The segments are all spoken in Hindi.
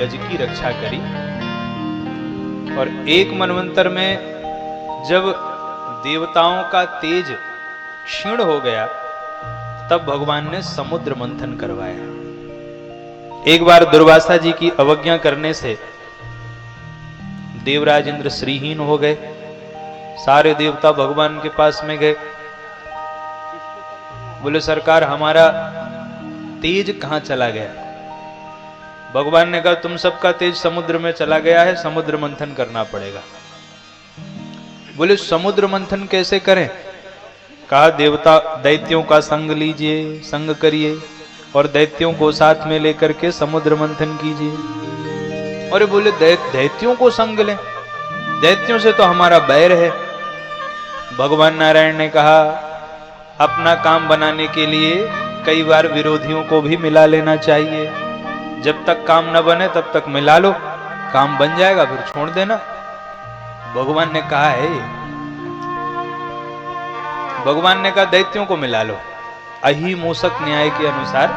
गज की रक्षा करी। और एक मनवंतर में जब देवताओं का तेज क्षीण हो गया तब भगवान ने समुद्र मंथन करवाया। एक बार दुर्वासा जी की अवज्ञा करने से देवराज इंद्र श्रीहीन हो गए। सारे देवता भगवान के पास में गए, बोले सरकार हमारा तेज कहां चला गया। भगवान ने कहा तुम सबका तेज समुद्र में चला गया है, समुद्र मंथन करना पड़ेगा। बोले समुद्र मंथन कैसे करें। कहा देवता दैत्यों का संग लीजिए, संग करिए और दैत्यों को साथ में लेकर के समुद्र मंथन कीजिए। और बोले दैत्यों को संग लें, दैत्यों से तो हमारा बैर है। भगवान नारायण ने कहा अपना काम बनाने के लिए कई बार विरोधियों को भी मिला लेना चाहिए। जब तक काम न बने तब तक मिला लो, काम बन जाएगा फिर छोड़ देना। भगवान ने कहा है, भगवान ने कहा दैत्यों को मिला लो। अहिमूसक न्याय के अनुसार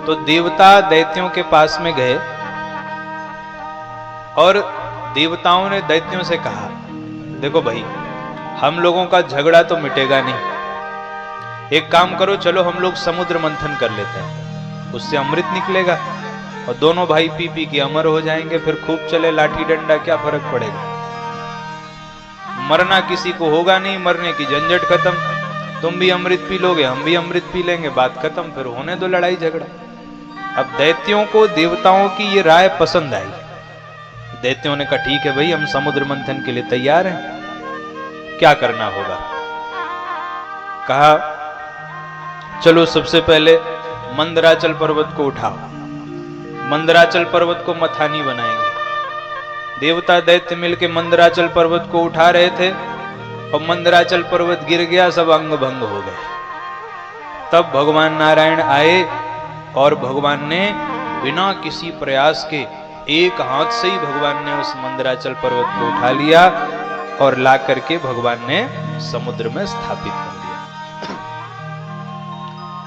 तो देवता दैत्यों के पास में गए और देवताओं ने दैत्यों से कहा देखो भाई हम लोगों का झगड़ा तो मिटेगा नहीं, एक काम करो चलो हम लोग समुद्र मंथन कर लेते हैं, उससे अमृत निकलेगा और दोनों भाई पी पी के अमर हो जाएंगे, फिर खूब चले लाठी डंडा, क्या फर्क पड़ेगा। मरना किसी को होगा नहीं, मरने की झंझट खत्म, तुम भी अमृत पी लोगे हम भी अमृत पी लेंगे, बात खत्म, फिर होने दो लड़ाई झगड़ा। अब दैत्यों को देवताओं की ये राय पसंद आई। दैत्यों ने कहा ठीक है भाई हम समुद्र मंथन के लिए तैयार हैं, क्या करना होगा। कहा चलो सबसे पहले मंदराचल पर्वत को उठाओ, मंदराचल पर्वत को मथानी बनाएंगे। देवता दैत्य मिलके मंदराचल पर्वत को उठा रहे थे और मंदराचल पर्वत गिर गया, सब अंग भंग हो गए। तब भगवान नारायण आए और भगवान ने बिना किसी प्रयास के एक हाथ से ही भगवान ने उस मंदराचल पर्वत को उठा लिया और ला करके भगवान ने समुद्र में स्थापित कर दिया।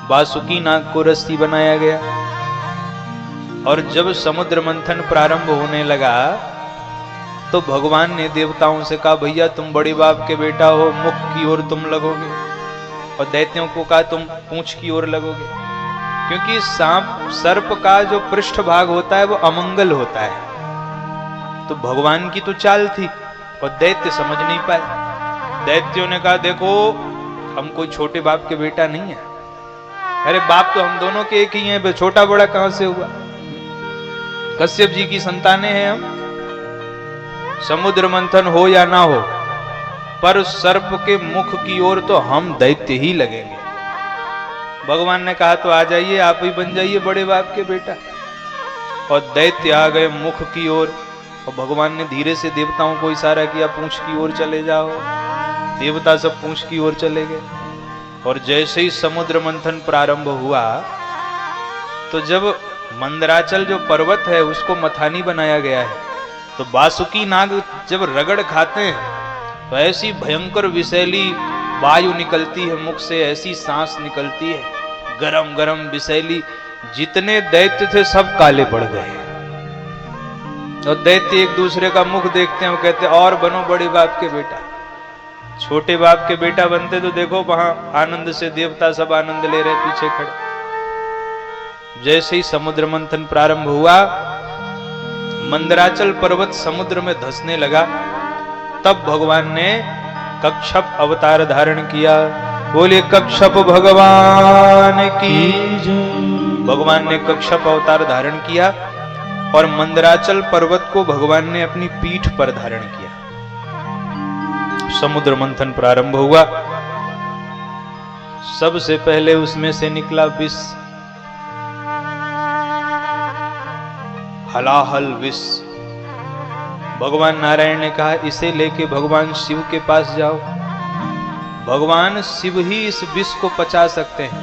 बासुकी नाग को रस्सी बनाया गया और जब समुद्र मंथन प्रारंभ होने लगा तो भगवान ने देवताओं से कहा भैया तुम बड़े बाप के बेटा हो, मुख की ओर तुम लगोगे, और दैत्यों को कहा तुम पूंछ की ओर लगोगे, क्योंकि सांप सर्प का जो पृष्ठ भाग होता है वो अमंगल होता है। तो भगवान की तो चाल थी और दैत्य समझ नहीं पाए। दैत्यों ने कहा देखो हम कोई छोटे बाप के बेटा नहीं है, अरे बाप तो हम दोनों के एक ही हैं, छोटा बड़ा कहां से हुआ, कश्यप जी की संतानें हैं हम। समुद्र मंथन हो या ना हो पर सर्प के मुख की ओर तो हम दैत्य ही लगेंगे। भगवान ने कहा तो आ जाइए, आप ही बन जाइए बड़े बाप के बेटा। और दैत्य आ गए मुख की ओर और भगवान ने धीरे से देवताओं को इशारा किया पूंछ की ओर चले जाओ। देवता सब पूंछ की ओर चले गए और जैसे ही समुद्र मंथन प्रारंभ हुआ तो जब मंदराचल जो पर्वत है उसको मथानी बनाया गया है, तो बासुकी नाग जब रगड़ खाते हैं तो ऐसी भयंकर विषैली वायु निकलती है मुख से, ऐसी सांस निकलती है गरम गरम विषैली, जितने दैत्य थे सब काले पड़ गए। और दैत्य एक दूसरे का मुख देखते हैं और कहते और बनो बड़े बाप के बेटा। छोटे बाप के बेटा बनते तो देखो वहां आनंद से देवता सब आनंद ले रहे पीछे खड़े। जैसे ही समुद्र मंथन प्रारंभ हुआ मंदराचल पर्वत समुद्र में धंसने लगा, तब भगवान ने कच्छप अवतार धारण किया। बोले कच्छप भगवान की जय। भगवान ने कच्छप अवतार धारण किया और मंदराचल पर्वत को भगवान ने अपनी पीठ पर धारण किया। समुद्र मंथन प्रारंभ हुआ। सबसे पहले उसमें से निकला विष, हलाहल विष। भगवान नारायण ने कहा इसे लेके भगवान शिव के पास जाओ, भगवान शिव ही इस विष को पचा सकते हैं।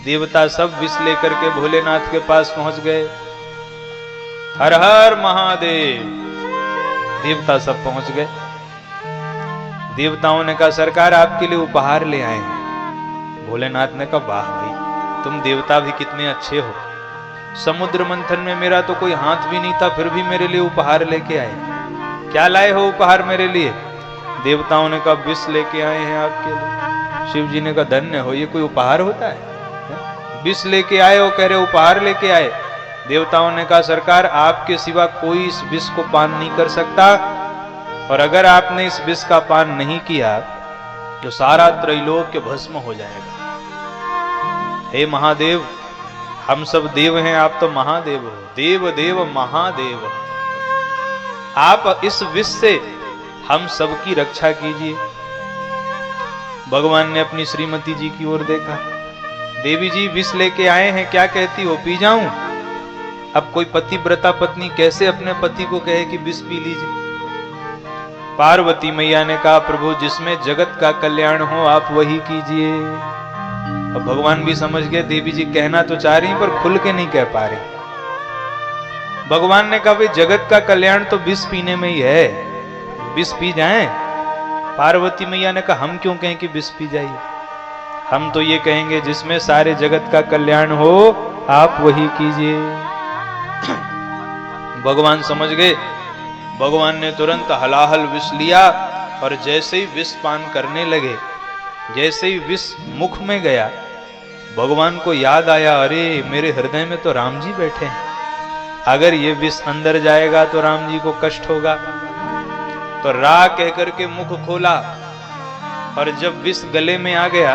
देवता सब विष लेकर के भोलेनाथ के पास पहुंच गए। हर हर महादेव। देवता सब पहुंच गए। देवताओं ने कहा सरकार आपके लिए उपहार ले आए हैं। भोलेनाथ ने कहा वाह भाई तुम देवता भी कितने अच्छे हो, समुद्र मंथन में मेरा तो कोई हाथ भी नहीं था, फिर भी मेरे लिए उपहार लेके आए। क्या लाए हो उपहार मेरे लिए? देवताओं ने कहा विष लेके आए हैं आपके लिए। शिव जी ने कहा धन्य हो, ये कोई उपहार होता है? विष लेके आए हो, कह रहे उपहार लेके आए। देवताओं ने कहा सरकार आपके सिवा कोई इस विष को पान नहीं कर सकता, और अगर आपने इस विष का पान नहीं किया तो सारा त्रैलोक्य भस्म हो जाएगा। हे महादेव, हम सब देव हैं, आप तो महादेव हो, देव देव महादेव, आप इस विष से हम सबकी रक्षा कीजिए। भगवान ने अपनी श्रीमती जी की ओर देखा, देवी जी विष लेके आए हैं, क्या कहती हो, पी जाऊं? अब कोई पतिव्रता पत्नी कैसे अपने पति को कहे कि विष पी लीजिए? पार्वती मैया ने कहा प्रभु जिसमें जगत का कल्याण हो आप वही कीजिए। अब भगवान भी समझ गए देवी जी कहना तो चाह रही पर खुल के नहीं कह पा रही। भगवान ने कहा भाई जगत का कल्याण तो विष पीने में ही है, विष पी जाएं। पार्वती मैया ने कहा हम क्यों कहें कि विष पी जाइए, हम तो ये कहेंगे जिसमें सारे जगत का कल्याण हो आप वही कीजिए। भगवान समझ गए। भगवान ने तुरंत हलाहल विष लिया और जैसे ही विष पान करने लगे, जैसे ही विष मुख में गया, भगवान को याद आया अरे मेरे हृदय में तो राम जी बैठे हैं, अगर ये विष अंदर जाएगा तो राम जी को कष्ट होगा। तो रा कह करके मुख खोला और जब विष गले में आ गया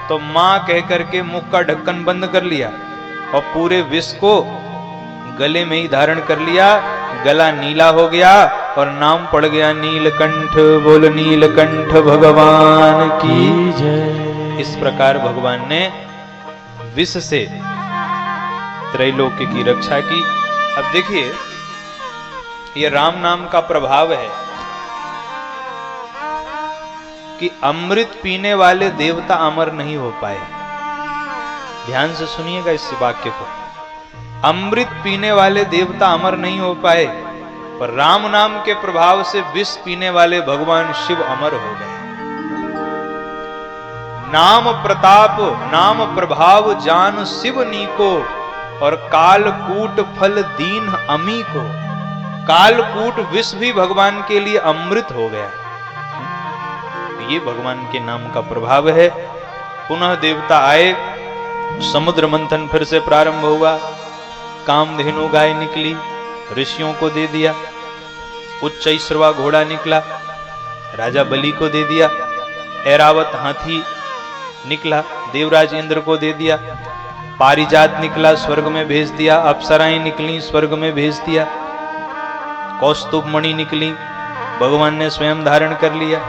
तो मां कह करके मुख का ढक्कन बंद कर लिया और पूरे विष को गले में ही धारण कर लिया। गला नीला हो गया और नाम पड़ गया नीलकंठ। बोल नीलकंठ भगवान की जय। इस प्रकार भगवान ने विष से त्रैलोक्य की रक्षा की। अब देखिए ये राम नाम का प्रभाव है कि अमृत पीने वाले देवता अमर नहीं हो पाए। ध्यान से सुनिएगा इस वाक्य को, अमृत पीने वाले देवता अमर नहीं हो पाए, पर राम नाम के प्रभाव से विष पीने वाले भगवान शिव अमर हो गए। नाम प्रताप नाम प्रभाव जान शिव नीको, और कालकूट फल दीन अमी को। कालकूट विष भी भगवान के लिए अमृत हो गया। ये भगवान के नाम का प्रभाव है। पुनः देवता आए, समुद्र मंथन फिर से प्रारंभ हुआ। कामधेनु गाय निकली, ऋषियों को दे दिया। उच्चैश्रवा घोड़ा निकला, राजा बलि को दे दिया। ऐरावत हाथी निकला, देवराज इंद्र को दे दिया। पारिजात निकला, स्वर्ग में भेज दिया। अप्सराएं निकली, स्वर्ग में भेज दिया। कौस्तुभ मणि निकली, भगवान ने स्वयं धारण कर लिया।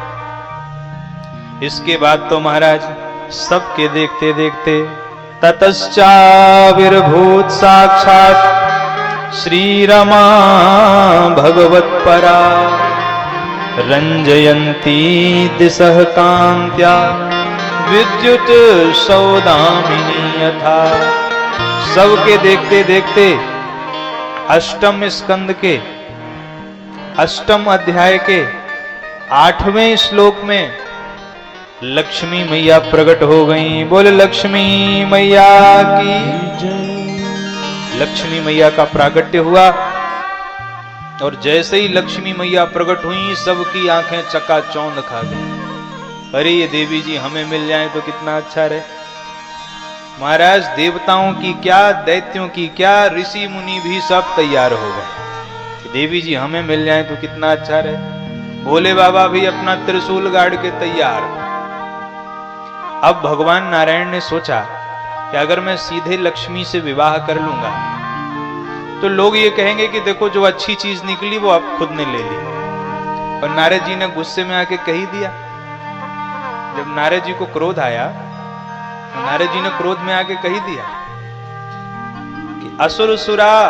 इसके बाद तो महाराज सबके देखते देखते ततश्चाविर्भूत साक्षात श्री रमा भगवत परा, रंजयंती दिशः कांत्या विद्युत सौदामिनी यथा। सबके देखते देखते अष्टम स्कंद के अष्टम अध्याय के 8वें श्लोक में लक्ष्मी मैया प्रकट हो गई। बोले लक्ष्मी मैया की जय। लक्ष्मी मैया का प्राकट्य हुआ और जैसे ही लक्ष्मी मैया प्रकट हुई सबकी आंखें चकाचौंध खा गई। अरे ये देवी जी हमें मिल जाए तो कितना अच्छा रहे। महाराज देवताओं की क्या, दैत्यों की क्या, ऋषि मुनि भी सब तैयार हो गए। देवी जी हमें मिल जाए तो कितना अच्छा रहे। भोले बाबा भी अपना त्रिशूल गाड़ के तैयार। अब भगवान नारायण ने सोचा कि अगर मैं सीधे लक्ष्मी से विवाह कर लूंगा तो लोग ये कहेंगे कि देखो जो अच्छी चीज निकली वो आप खुद ने ले ली। और नारद जी ने गुस्से में आके कही दिया। जब नारद जी को क्रोध आया तो नारद जी ने क्रोध में आके कही दिया कि असुर सुरा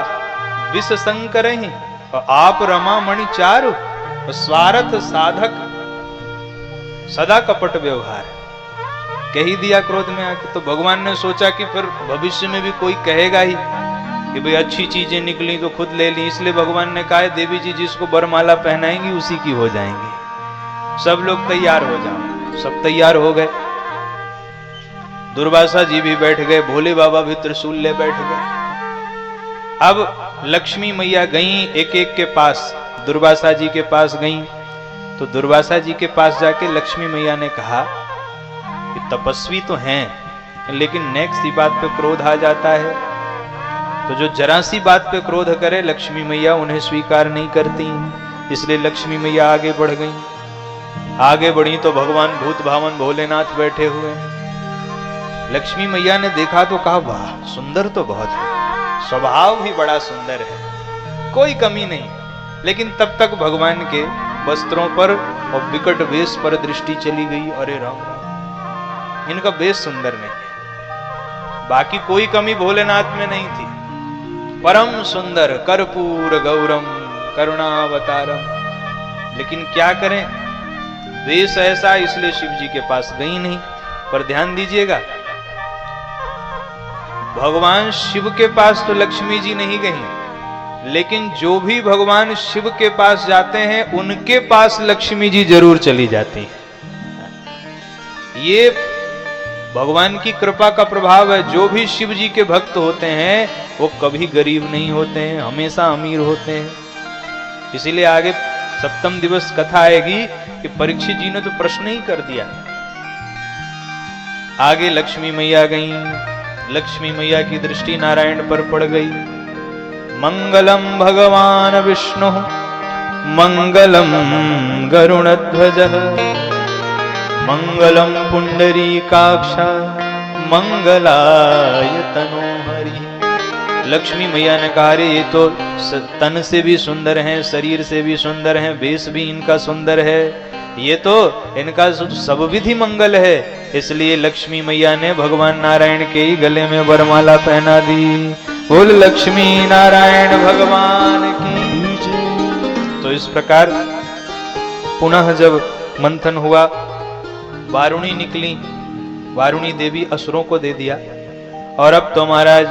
विष संकर ही और आप रमा मणि चारु और स्वार्थ साधक सदा कपट व्यवहार। कह ही दिया क्रोध में आके। तो भगवान ने सोचा कि फिर भविष्य में भी कोई कहेगा ही कि भाई अच्छी चीजें निकली तो खुद ले ली। इसलिए भगवान ने कहा देवी जी जिसको बरमाला पहनाएंगी उसी की हो जाएंगी। सब लोग तैयार हो जाओ। सब तैयार हो गए। दुर्वासा जी भी बैठ गए, भोले बाबा भी त्रिशूल ले बैठ गए। अब लक्ष्मी मैया गईं एक एक के पास, दुर्वासा जी के पास गईं। तो दुर्वासा जी के पास जाके लक्ष्मी मैया ने कहा कि तपस्वी तो हैं लेकिन नेक्स्ट सी बात पे क्रोध आ जाता है। तो जो जरा सी बात पे क्रोध करे लक्ष्मी मैया उन्हें स्वीकार नहीं करती, इसलिए लक्ष्मी मैया आगे बढ़ गई। आगे बढ़ी तो भगवान भूत भावन भोलेनाथ बैठे हुए। लक्ष्मी मैया ने देखा तो कहा वाह सुंदर तो बहुत है, स्वभाव भी बड़ा सुंदर है, कोई कमी नहीं। लेकिन तब तक भगवान के वस्त्रों पर और विकट वेश पर दृष्टि चली गई। अरे राम राम, इनका वेश सुंदर नहीं है। बाकी कोई कमी भोलेनाथ में नहीं थी। परम सुंदर कर्पूर गौरम करुणावतारम। लेकिन क्या करें, वेश ऐसा, इसलिए शिव जी के पास गई नहीं। पर ध्यान दीजिएगा, भगवान शिव के पास तो लक्ष्मी जी नहीं गई, लेकिन जो भी भगवान शिव के पास जाते हैं उनके पास लक्ष्मी जी जरूर चली जाती हैं। ये भगवान की कृपा का प्रभाव है। जो भी शिव जी के भक्त होते हैं वो कभी गरीब नहीं होते हैं, हमेशा अमीर होते हैं। इसीलिए आगे सप्तम दिवस कथा आएगी कि परीक्षित जी ने तो प्रश्न ही कर दिया। आगे लक्ष्मी मैया गई। लक्ष्मी मैया की दृष्टि नारायण पर पड़ गई। मंगलम भगवान विष्णु मंगलम गरुणध्वजः मंगलम पुंडरीकाक्ष मंगलाय तनोहरि। लक्ष्मी मैया ने कहा रे ये तो तन से भी सुंदर हैं, शरीर से भी सुंदर हैं, वेश भी इनका सुंदर है, ये तो इनका सब विधि मंगल है। इसलिए लक्ष्मी मैया ने भगवान नारायण के ही गले में वरमाला पहना दी। बोल लक्ष्मी नारायण भगवान की जय। तो इस प्रकार पुनः जब मंथन हुआ, वारुणी निकली। वारुणी देवी असुरों को दे दिया। और अब तो महाराज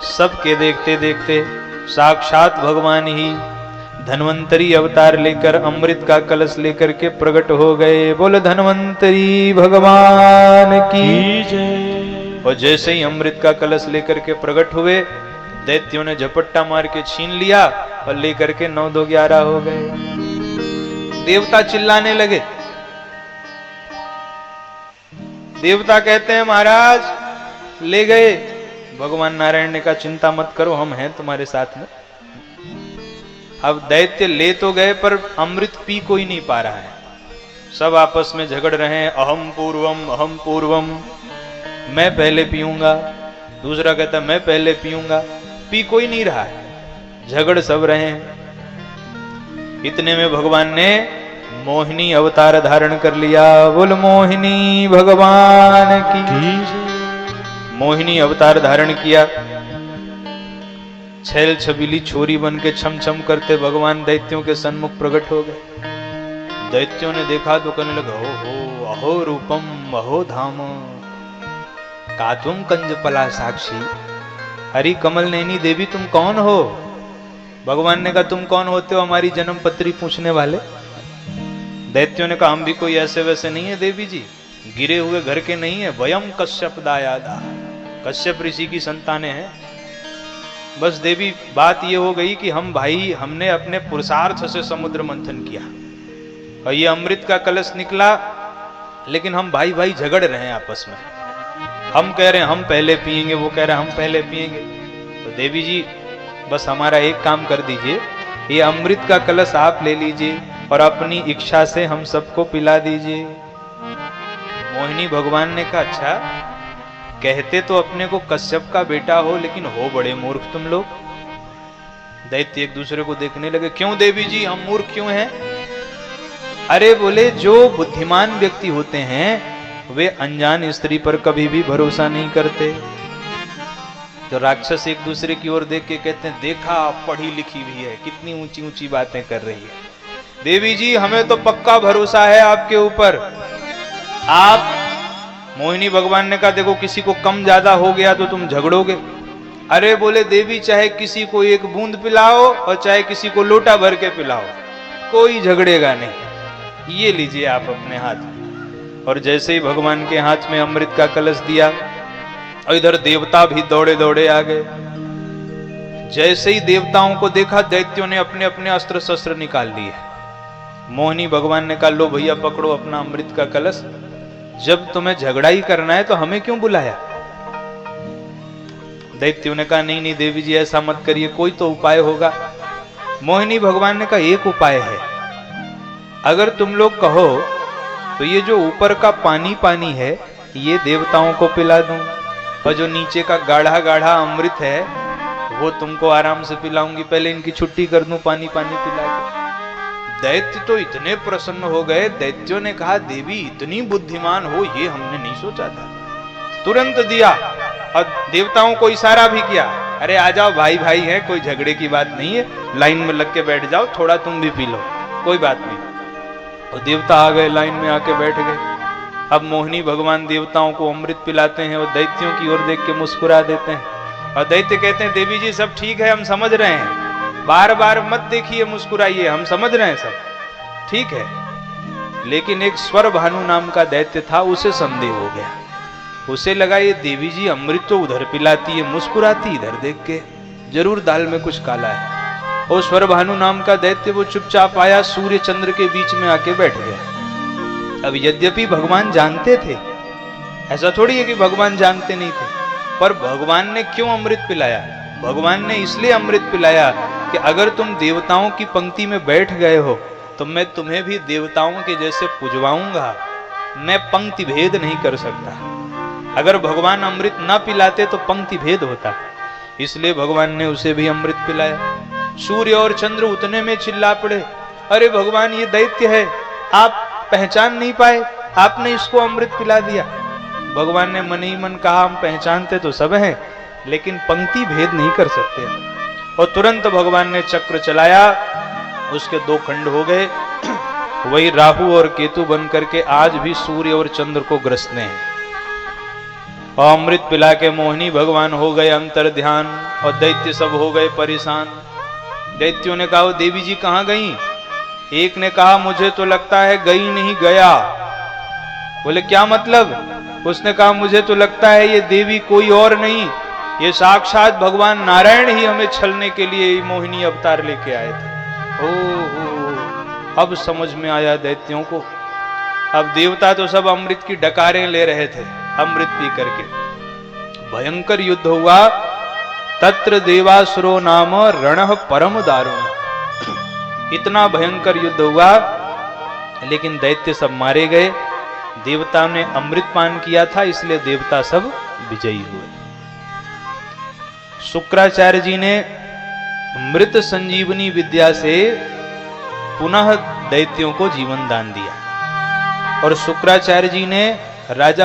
सबके देखते देखते साक्षात भगवान ही धन्वंतरी अवतार लेकर अमृत का कलश लेकर के प्रकट हो गए। बोल धन्वंतरी भगवान की जय। और जैसे ही अमृत का कलश लेकर के प्रकट हुए, दैत्यों ने झपट्टा मार के छीन लिया और लेकर के 9 2 11 हो गए। देवता चिल्लाने लगे। देवता कहते हैं महाराज ले गए। भगवान नारायण ने कहा चिंता मत करो, हम हैं तुम्हारे साथ में। अब दैत्य ले तो गए पर अमृत पी कोई नहीं पा रहा है। सब आपस में झगड़ रहे हैं, अहम पूर्वम, मैं पहले पीऊंगा। दूसरा कहता मैं पहले पीऊंगा। पी कोई नहीं रहा है, झगड़ सब रहे हैं। इतने में भगवान ने मोहिनी अवतार धारण कर लिया। बोल मोहिनी भगवान की। मोहिनी अवतार धारण किया। छैल छबीली छोरी बन के छम छम करते भगवान दैत्यों के सन्मुख प्रकट हो गए। दैत्यों ने देखा तो कहने लगा हो अहो रूपम अहो धाम कातुम कंजपला साक्षी। हरि कमल नैनी देवी तुम कौन हो? भगवान ने कहा तुम कौन होते हो हमारी जन्म पत्री पूछने वाले? दैत्यों ने कहा हम भी कोई ऐसे वैसे नहीं है देवी जी, गिरे हुए घर के नहीं है। वयम कश्यप दायादा, कश्यप ऋषि की संतानें हैं। बस देवी बात ये हो गई कि हम भाई हमने अपने पुरुषार्थ से समुद्र मंथन किया और ये अमृत का कलश निकला, लेकिन हम भाई भाई झगड़ रहे हैं आपस में। हम कह रहे हैं हम पहले पिएंगे, वो कह रहे हैं हम पहले पिएंगे। तो देवी जी बस हमारा एक काम कर दीजिए, ये अमृत का कलश आप ले लीजिए और अपनी इच्छा से हम सबको पिला दीजिए। मोहिनी भगवान ने कहा अच्छा, कहते तो अपने को कश्यप का बेटा हो, लेकिन हो बड़े मूर्ख तुम लोग। दैत्य एक दूसरे को देखने लगे, क्यों देवी जी हम मूर्ख क्यों हैं? अरे बोले जो बुद्धिमान व्यक्ति होते हैं वे अनजान स्त्री पर कभी भी भरोसा नहीं करते। तो राक्षस एक दूसरे की ओर देख के कहते हैं देखा पढ़ी लिखी भी है, कितनी ऊंची ऊंची बातें कर रही है। देवी जी हमें तो पक्का भरोसा है आपके ऊपर। आप मोहिनी भगवान ने कहा देखो किसी को कम ज्यादा हो गया तो तुम झगड़ोगे। अरे बोले देवी चाहे किसी को एक बूंद पिलाओ और चाहे किसी को लोटा भर के पिलाओ, कोई झगड़ेगा नहीं। ये लीजिए आप अपने हाथ। और जैसे ही भगवान के हाथ में अमृत का कलश दिया और इधर देवता भी दौड़े दौड़े आ गए। जैसे ही देवताओं को देखा, दैत्यों ने अपने अपने अस्त्र शस्त्र निकाल लिए। मोहिनी भगवान ने कहा, लो भैया पकड़ो अपना अमृत का कलश, जब तुम्हें झगड़ा ही करना है तो हमें क्यों बुलाया? दैत्यों ने कहा, नहीं नहीं देवी जी ऐसा मत करिए, कोई तो उपाय होगा। मोहिनी भगवान ने कहा, एक उपाय है, अगर तुम लोग कहो तो ये जो ऊपर का पानी पानी है ये देवताओं को पिला दूं, और जो नीचे का गाढ़ा गाढ़ा अमृत है वो तुमको आराम से पिलाऊंगी, पहले इनकी छुट्टी कर दूं पानी पानी पिला के। दैत्य तो इतने प्रसन्न हो गए, दैत्यों ने कहा, देवी इतनी बुद्धिमान हो ये हमने नहीं सोचा था। तुरंत दिया और देवताओं को इशारा भी किया, अरे आ जाओ भाई भाई हैं, कोई झगड़े की बात नहीं है, लाइन में लग के बैठ जाओ, थोड़ा तुम भी पी लो, कोई बात नहीं। और देवता आ गए, लाइन में आके बैठ गए। अब मोहिनी भगवान देवताओं को अमृत पिलाते हैं और दैत्यों की ओर देख के मुस्कुरा देते हैं, और दैत्य कहते हैं, देवी जी सब ठीक है, हम समझ रहे हैं, बार बार मत देखिए मुस्कुराइए, हम समझ रहे हैं सब ठीक है। लेकिन एक स्वर भानु नाम का दैत्य था, उसे संदेह हो गया, उसे लगा ये देवी जी अमृत तो उधर पिलाती है, मुस्कुराती इधर देख के, जरूर दाल में कुछ काला है। और स्वर भानु नाम का दैत्य वो चुपचाप आया, सूर्य चंद्र के बीच में आके बैठ गया। अब यद्यपि भगवान जानते थे, ऐसा थोड़ी है कि भगवान जानते नहीं थे, पर भगवान ने क्यों अमृत पिलाया? भगवान ने इसलिए अमृत पिलाया कि अगर तुम देवताओं की पंक्ति में बैठ गए हो तो मैं तुम्हें भी देवताओं के जैसे पुजवाऊंगा, मैं पंक्ति भेद नहीं कर सकता। अगर भगवान अमृत ना पिलाते तो पंक्ति भेद होता, इसलिए भगवान ने उसे भी अमृत पिलाया। सूर्य और चंद्र उतने में चिल्ला पड़े, अरे भगवान ये दैत्य है, आप पहचान नहीं पाए, आपने इसको अमृत पिला दिया। भगवान ने मन ही मन कहा, हम पहचानते तो सब हैं लेकिन पंक्ति भेद नहीं कर सकते। और तुरंत भगवान ने चक्र चलाया, उसके दो खंड हो गए, वही राहु और केतु बन करके आज भी सूर्य और चंद्र को ग्रसते हैं। और अमृत पिला के मोहिनी भगवान हो गए अंतर ध्यान, और दैत्य सब हो गए परेशान। दैत्यों ने कहा, देवी जी कहां गई? एक ने कहा, मुझे तो लगता है गई नहीं गया। बोले क्या मतलब? उसने कहा, मुझे तो लगता है ये देवी कोई और नहीं, ये साक्षात भगवान नारायण ही हमें छलने के लिए मोहिनी अवतार लेके आए थे। अब समझ में आया दैत्यों को। अब देवता तो सब अमृत की डकारें ले रहे थे, अमृत पी करके। भयंकर युद्ध हुआ, तत्र देवासुरो नाम रणः परम दारुण। इतना भयंकर युद्ध हुआ, लेकिन दैत्य सब मारे गए। देवता ने अमृत पान किया था, इसलिए देवता सब विजयी हुए। शुक्राचार्य जी ने मृत संजीवनी विद्या से पुनः दैत्यों को जीवन दान दिया, और शुक्राचार्य जी ने राजा